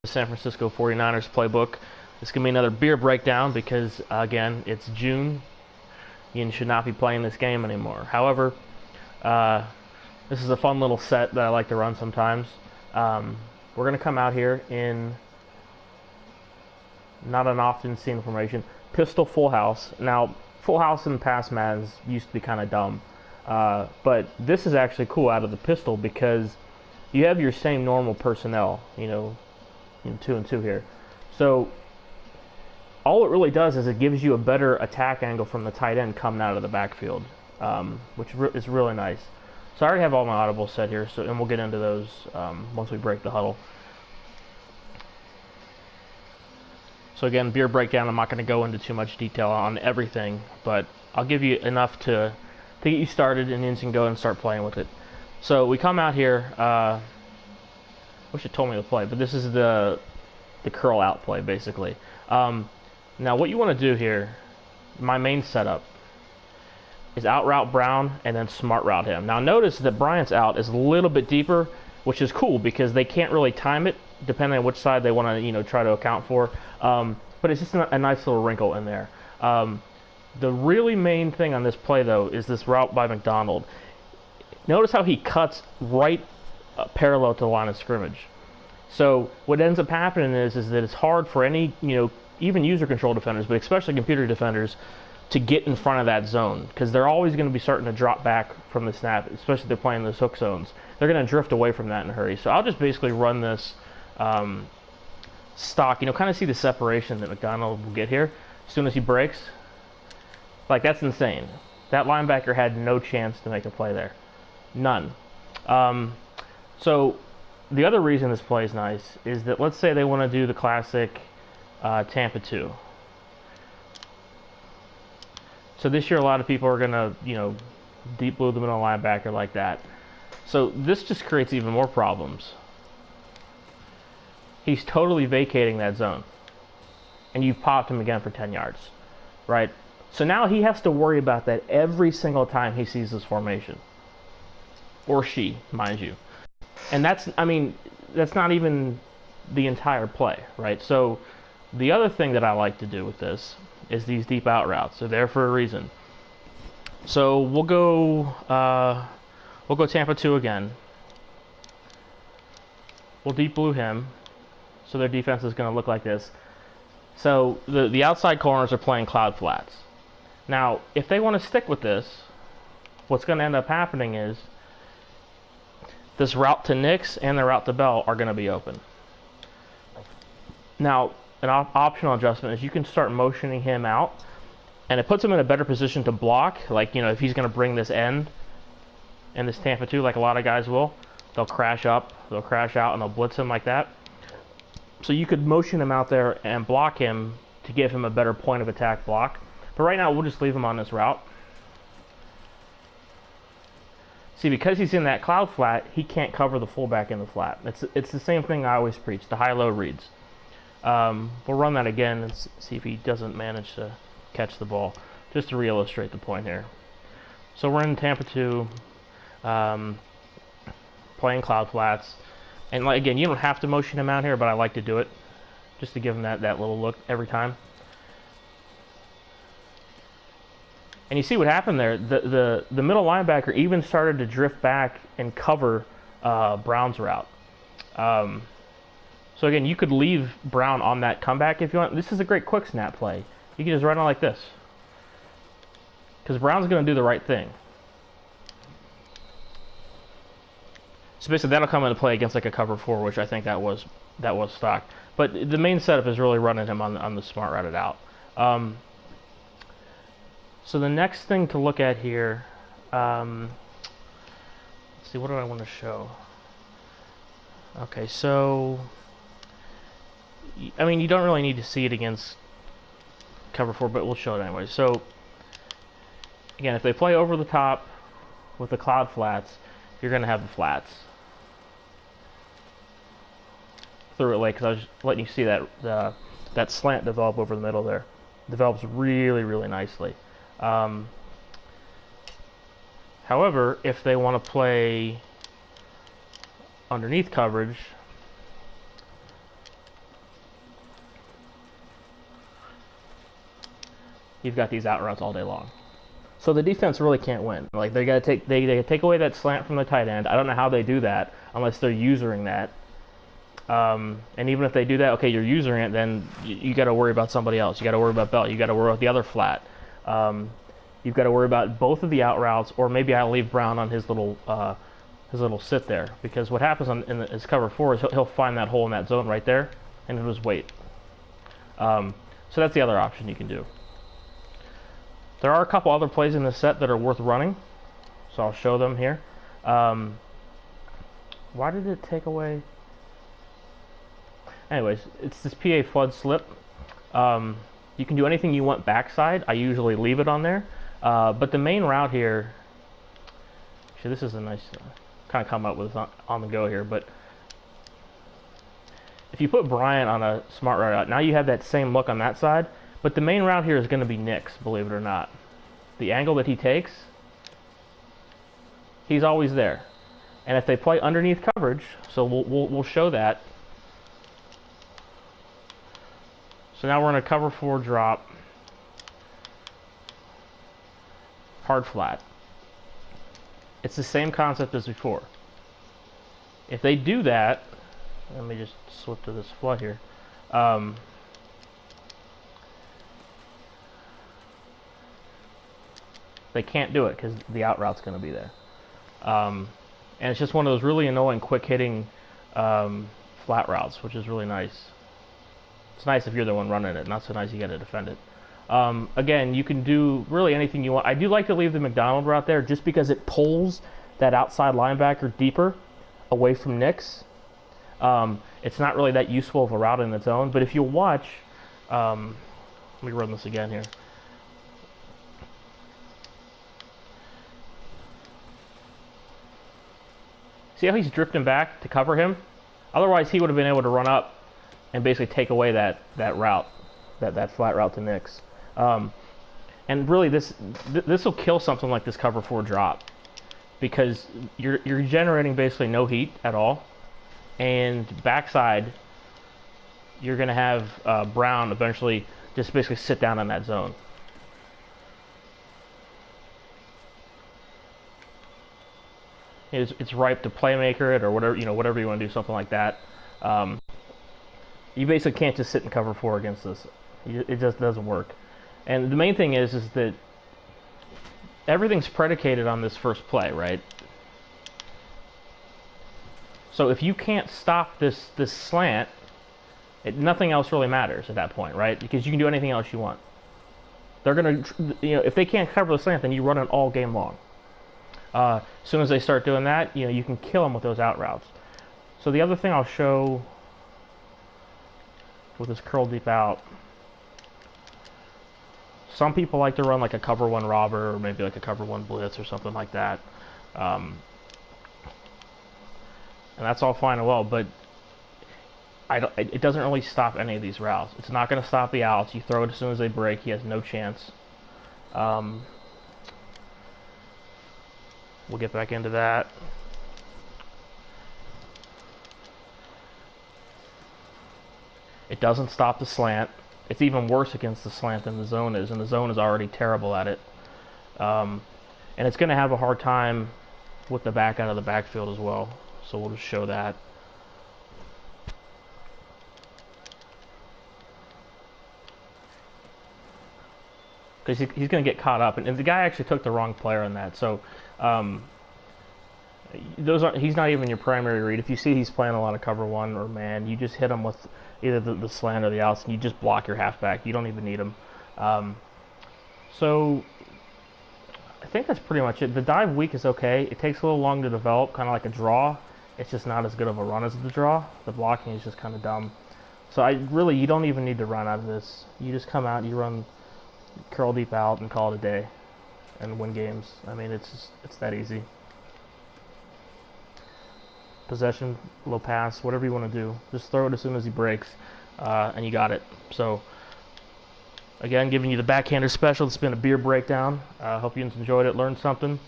San Francisco 49ers playbook. This is going to be another beer breakdown because, again, it's June. You should not be playing this game anymore. However, this is a fun little set that I like to run sometimes. We're going to come out here in not an often seen formation, pistol full house. Now, full house in past Maddens used to be kind of dumb. But this is actually cool out of the pistol because you have your same normal personnel, you know, 2 and 2 here. So all it really does is it gives you a better attack angle from the tight end coming out of the backfield, which is really nice. So I already have all my audibles set here, and we'll get into those once we break the huddle. So again, beer breakdown, I'm not going to go into too much detail on everything, but I'll give you enough to get you started, and then you can go and start playing with it. So we come out here. Wish it told me to play, but this is the curl out play basically. Now what you want to do here, my main setup, is out route Brown and then smart route him. Now notice that Bryant's out is a little bit deeper, which is cool because they can't really time it depending on which side they want to try to account for. But it's just a nice little wrinkle in there. The really main thing on this play though is this route by McDonald. Notice how he cuts right parallel to the line of scrimmage. So what ends up happening is that it's hard for any, even user control defenders, but especially computer defenders, to get in front of that zone because they're always going to be starting to drop back from the snap, especially if they're playing those hook zones. They're going to drift away from that in a hurry. So I'll just basically run this stock, kind of see the separation that McDonald will get here as soon as he breaks. Like, that's insane. That linebacker had no chance to make a play there. None. So the other reason this play is nice is that let's say they want to do the classic Tampa 2. So this year a lot of people are going to, deep blue the middle linebacker like that. So this just creates even more problems. He's totally vacating that zone. And you've popped him again for 10 yards, right? So now he has to worry about that every single time he sees this formation. Or she, mind you. And that's not even the entire play, right? So the other thing that I like to do with this is these deep out routes. They're there for a reason. So we'll go Tampa 2 again. We'll deep blue him. So their defense is going to look like this. So the outside corners are playing cloud flats. Now, if they want to stick with this, what's going to end up happening is this route to Nix and the route to Bell are going to be open. Now, an optional adjustment is you can start motioning him out, and it puts him in a better position to block. Like, if he's going to bring this end in this Tampa 2, like a lot of guys will, they'll crash up, they'll crash out, and they'll blitz him like that. So you could motion him out there and block him to give him a better point of attack block. But right now, we'll just leave him on this route. See, because he's in that cloud flat, he can't cover the fullback in the flat. It's the same thing I always preach, the high-low reads. We'll run that again and see if he doesn't manage to catch the ball, just to re-illustrate the point here. So we're in Tampa 2, playing cloud flats. And again, you don't have to motion him out here, but I like to do it, just to give him that little look every time. And you see what happened there. The middle linebacker even started to drift back and cover Brown's route. So again, you could leave Brown on that comeback if you want. This is a great quick snap play. You can just run it like this, because Brown's going to do the right thing. So basically, that'll come into play against like a cover 4, which I think that was stock. But the main setup is really running him on the smart routed out. So the next thing to look at here, let's see, what do I want to show? Okay, so, you don't really need to see it against cover 4, but we'll show it anyway. So, again, if they play over the top with the cloud flats, you're going to have the flats. Threw it late because I was letting you see that slant develop over the middle there. Develops really, really nicely. However, if they want to play underneath coverage, you've got these out routes all day long. So the defense really can't win. Like they gotta take away that slant from the tight end. I don't know how they do that unless they're using that. And even if they do that, okay, you're using it, then you got to worry about somebody else. You got to worry about Bell. You got to worry about the other flat. You've got to worry about both of the out routes, or maybe I'll leave Brown on his little sit there, because what happens in his cover 4 is he'll find that hole in that zone right there, and he'll just wait. So that's the other option you can do. There are a couple other plays in this set that are worth running, so I'll show them here. Why did it take away? Anyways, it's this PA flood slip. You can do anything you want backside. I usually leave it on there. But the main route here, actually this is a nice kind of come up with on the go here, but if you put Bryant on a smart route, now you have that same look on that side, but the main route here is going to be Nick's, believe it or not. The angle that he takes, he's always there. And if they play underneath coverage, so we'll show that. So now we're in a cover 4 drop, hard flat. It's the same concept as before. If they do that, let me just slip to this flood here. They can't do it because the out route's going to be there. And it's just one of those really annoying quick hitting flat routes, which is really nice. It's nice if you're the one running it, not so nice you got to defend it. Again, you can do really anything you want. I do like to leave the McDonald route there just because it pulls that outside linebacker deeper away from Nick's. It's not really that useful of a route in its own, but if you watch, let me run this again here. See how he's drifting back to cover him? Otherwise, he would have been able to run up and basically take away that route, that flat route to Nick's. And really, this will kill something like this cover 4 drop, because you're generating basically no heat at all, and backside you're going to have Brown eventually just basically sit down in that zone. It's ripe to playmaker it or whatever, whatever you want to do, something like that. You basically can't just sit and cover 4 against this. It just doesn't work. And the main thing is that everything's predicated on this first play, right? So if you can't stop this slant, nothing else really matters at that point, right? Because you can do anything else you want. They're gonna, if they can't cover the slant, then you run it all game long. As soon as they start doing that, you can kill them with those out routes. So the other thing I'll show with this curl deep out, some people like to run like a cover 1 robber or maybe like a cover 1 blitz or something like that. And that's all fine and well, but it doesn't really stop any of these routes. It's not going to stop the outs. You throw it as soon as they break, he has no chance. We'll get back into that. It doesn't stop the slant. It's even worse against the slant than the zone is, and the zone is already terrible at it. And it's going to have a hard time with the back out of the backfield as well. So we'll just show that. Because he's going to get caught up, and the guy actually took the wrong player on that. So he's not even your primary read. If you see he's playing a lot of cover 1 or man, you just hit him with either the slant or the outs, and you just block your halfback. You don't even need him. So I think that's pretty much it. The dive weak is okay. It takes a little long to develop, kind of like a draw. It's just not as good of a run as the draw. The blocking is just kind of dumb. So you don't even need to run out of this. You just come out, you run curl deep out, and call it a day, and win games. I mean, it's that easy. Possession, low pass, whatever you want to do. Just throw it as soon as he breaks, and you got it. So, again, giving you the backhander special. It's been a beer breakdown. Hope you enjoyed it, learned something.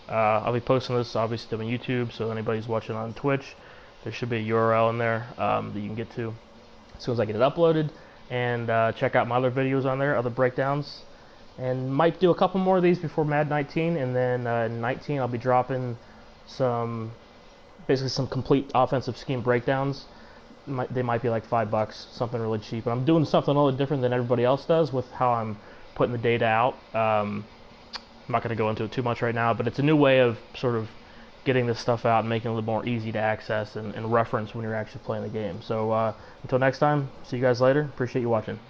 I'll be posting this, obviously, on YouTube, so anybody's watching on Twitch, there should be a URL in there that you can get to as soon as I get it uploaded. And check out my other videos on there, other breakdowns. and might do a couple more of these before Madden 19, and then 19 I'll be dropping basically some complete offensive scheme breakdowns. They might be like $5, something really cheap. And I'm doing something a little different than everybody else does with how I'm putting the data out. I'm not going to go into it too much right now, but it's a new way of sort of getting this stuff out and making it a little more easy to access and reference when you're actually playing the game. So until next time, see you guys later. Appreciate you watching.